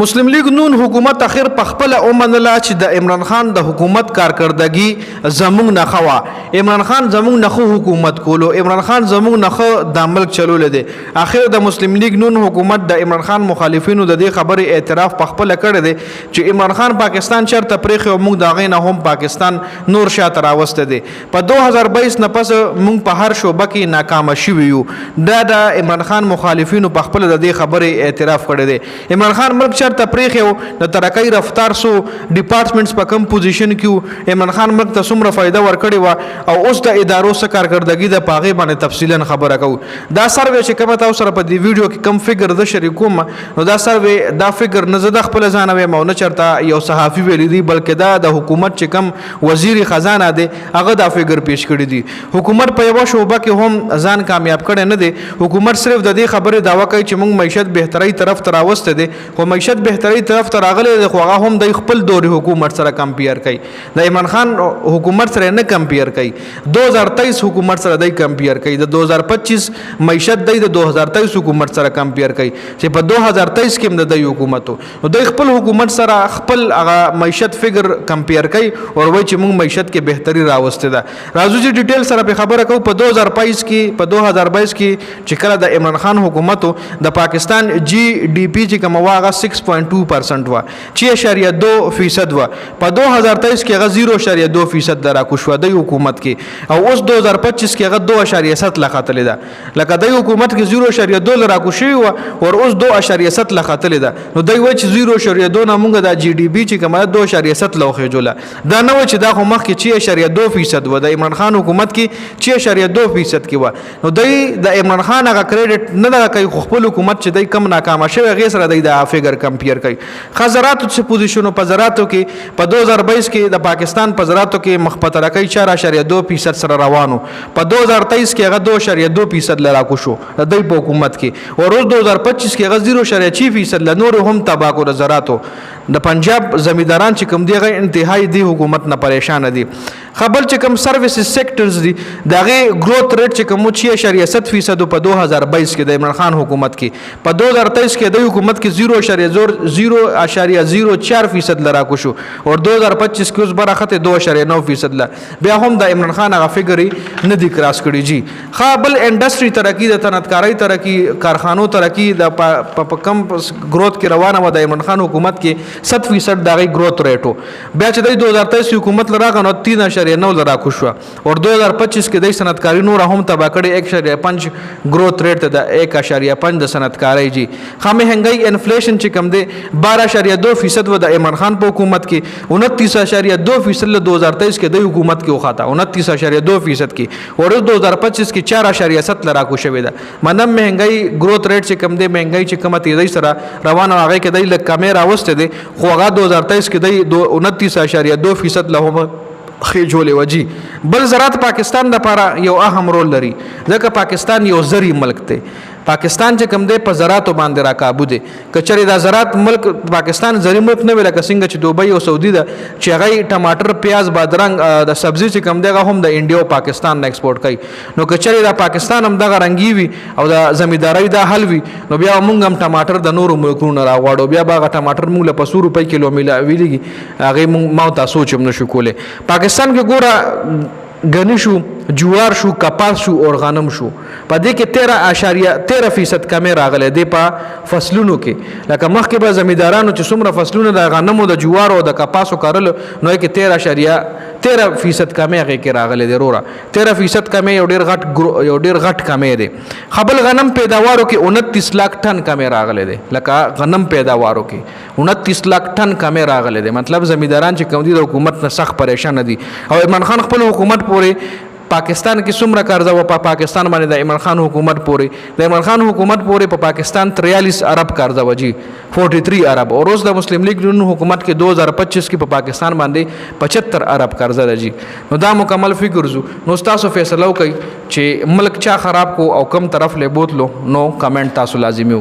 مسلم لیگ نون حکومت اخر پخپل اومنلا چې د عمران خان د حکومت کارکردګي زمونږ نه خوا عمران خان زمونږ نه حکومت کولو عمران خان زمونږ نه د ملک چلول دي اخر د مسلم لیگ نون حکومت د عمران خان مخالفینو د دې خبرې اعتراف پخپل کړی دی چې عمران خان پاکستان چرته پرېخي او موږ دا غي نه هم پاکستان نور شاته راوسته دي په 2022 نه پس موږ په هر شوبه کې ناکام شوي یو د عمران خان مخالفینو پخپل د دې خبرې اعتراف کړی دی عمران خان ملک چرته پرېخو د ترقۍ رفتار سو ډپارټمنټس په کم پوزیشن کې عمران خان ملک ته څومره فائدہ ورکړي وا او اوس د ادارو سره کارکردګي د پاغه باندې تفصیلا خبره کوو دا سروې چې کومه تاسو سره په دې ویډیو کې کم فګر د شریکوم نو دا سروې دا فګر نه زده خپل ځان او مونږ چرته یو صحافي ویلي دی بلکې دا د حکومت چې کم وزیر خزانه دی هغه دا فګر پیش کړی دی حکومت په یو شوبه کې هم ځان کامیاب کړي نه دی حکومت صرف د دې خبره داوا کوي چې موږ معیشت بهتري طرف ته راوسته دي خو معیشت بهتري طرف ته راغلي خو هغه هم د خپل دوري حکومت سره کمپیر کوي د عمران خان حکومت سره نه کمپیر کوي 2023 حکومت سره د کمپیر کوي د 2025 معیشت د 2023 حکومت سره کمپیر کوي چې په 2023 کې د حکومتو د خپل حکومت سره خپل هغه معیشت فګر کمپیر کوي او وایي چې موږ معیشت کې بهتري راوسته ده راځو چې ډیټیل سره په خبره کوو په 2022 کې چې کله د عمران خان حکومت د پاکستان جی ډی پی چې کوم واغه 6.2% وا 6.2% وا په 2023 کې هغه 0.2% درا شو د حکومت کې او اوس 2025 کې هغه 2.7 لخاتلې ده لکه د حکومت کې 0.2 را کو شي او اوس 2.7 لخاتلې ده نو دوی وایي چې 0.2 نه مونږ د جی ډی پی چې کومه 2.7 لوخه جوړه دا نه و چې دا خو مخ کې 6.2% و د عمران خان حکومت کې 6.2% کې و نو دوی د عمران خان هغه کریډټ نه دا کوي خپل حکومت چې دوی کم ناکام شوی غیر سره د فګر کمپیر کوي خزراتو څه پوزیشنو په زراتو کې په 2022 کې د پاکستان په زراتو کې مخ ترقۍ 4.2% سره روانو په 2023 کې هغه 2.2% لرا کو شو د دوی په حکومت کې او روز 2025 کې هغه 0.6% لنور هم تباکو د زراتو د پنجاب زمینداران چې کوم دیغه انتهایی دی حکومت نه پریشان دي خبر چې کوم سرویسز سېکټرز دي دغه گروث ریټ چې کوم 6.7% په 2022 کې د عمران خان حکومت کې په 2023 کې د حکومت کې 0.04% لرا کو شو او 2025 کې اوس برخته 2.9% لا بیا هم د عمران خان هغه فګری نه دی کراس کړی جی خابل انډستری ترقی د صنعتکارۍ ترقی کارخانو ترقی د کم گروث کې روانه و د عمران خان حکومت کې 7% دغه گروث ریټو بیا چې د 2023 حکومت لراغه نو 3.9 لرا کو شو او 2025 کې د صنعتکاري نور هم تبا کړي 1.5 گروث ریټ د 1.5 د صنعتکارۍ جی خامه هنګي انفلیشن چې کم دی 12.2% و د عمران خان په حکومت کې 29.2% له 2023 کې د حکومت کې وخاته 29.2% کې او 2025 کې 4.7 لرا کو شوی ده منم مهنګي گروث ریټ چې کم دی مهنګي چې کم تیزی سره روانه هغه کې د کمې راوسته دي خو هغه 2023 کې د 29.2% له هم خې جوړې وجي بل زراعت پاکستان د لپاره یو اهم رول لري ځکه پاکستان یو زرعي ملک دی پاکستان چې کوم دی په زراعتو باندې را کابو دی کچري دا زراعت ملک پاکستان زرعي ملک نه ویل کسنګ چې دوبۍ او سعودي ده چې هغه ټماټر پیاز بادرنګ د سبزی چې کوم دی هم د انډیا او پاکستان نه ایکسپورټ کوي نو کچري دا پاکستان هم دغه رنګي وي او د زمیندارۍ دا حل وي نو بیا موږ هم ټماټر د نورو ملکونو راغواړو بیا باغ ټماټر موږ له 100 روپۍ کیلو ویلېږي هغه موږ ما تاسو چې نشو کوله پاکستان کې ګوره غنی شو جوار شو کپاس شو اور غنم شو په دې کې 13% کمې راغله دی په فصلونو کې لکه مخکې به زمیندارانو چې څومره فصلونه د غنمو د جوار او د کپاسو کارل نو کې 13% کمې هغه کې راغله دی رورا 13% کمې یو ډیر غټ کمې دی خپل غنم پیداوارو کې 29 लाख ټن کمې راغله دی لکه غنم پیداوارو کې 29 लाख ټن کمې راغله دی مطلب زمینداران چې کوم دي د حکومت نه سخت پریشان دي او عمران خان خپل حکومت پورې پاکستان کې څومره قرضه و په پاکستان باندې د عمران خان حکومت پورې د عمران خان حکومت پورې په پاکستان 43 ارب قرضه وجي 43 ارب او روز د مسلم لیگ نون حکومت کې 2025 کې په پاکستان باندې 75 ارب قرضه ده جی نو دا مکمل فګر زو نو تاسو فیصله وکړئ چې ملک چا خراب کو او کم طرف له بوتلو نو کمنټ تاسو لازمي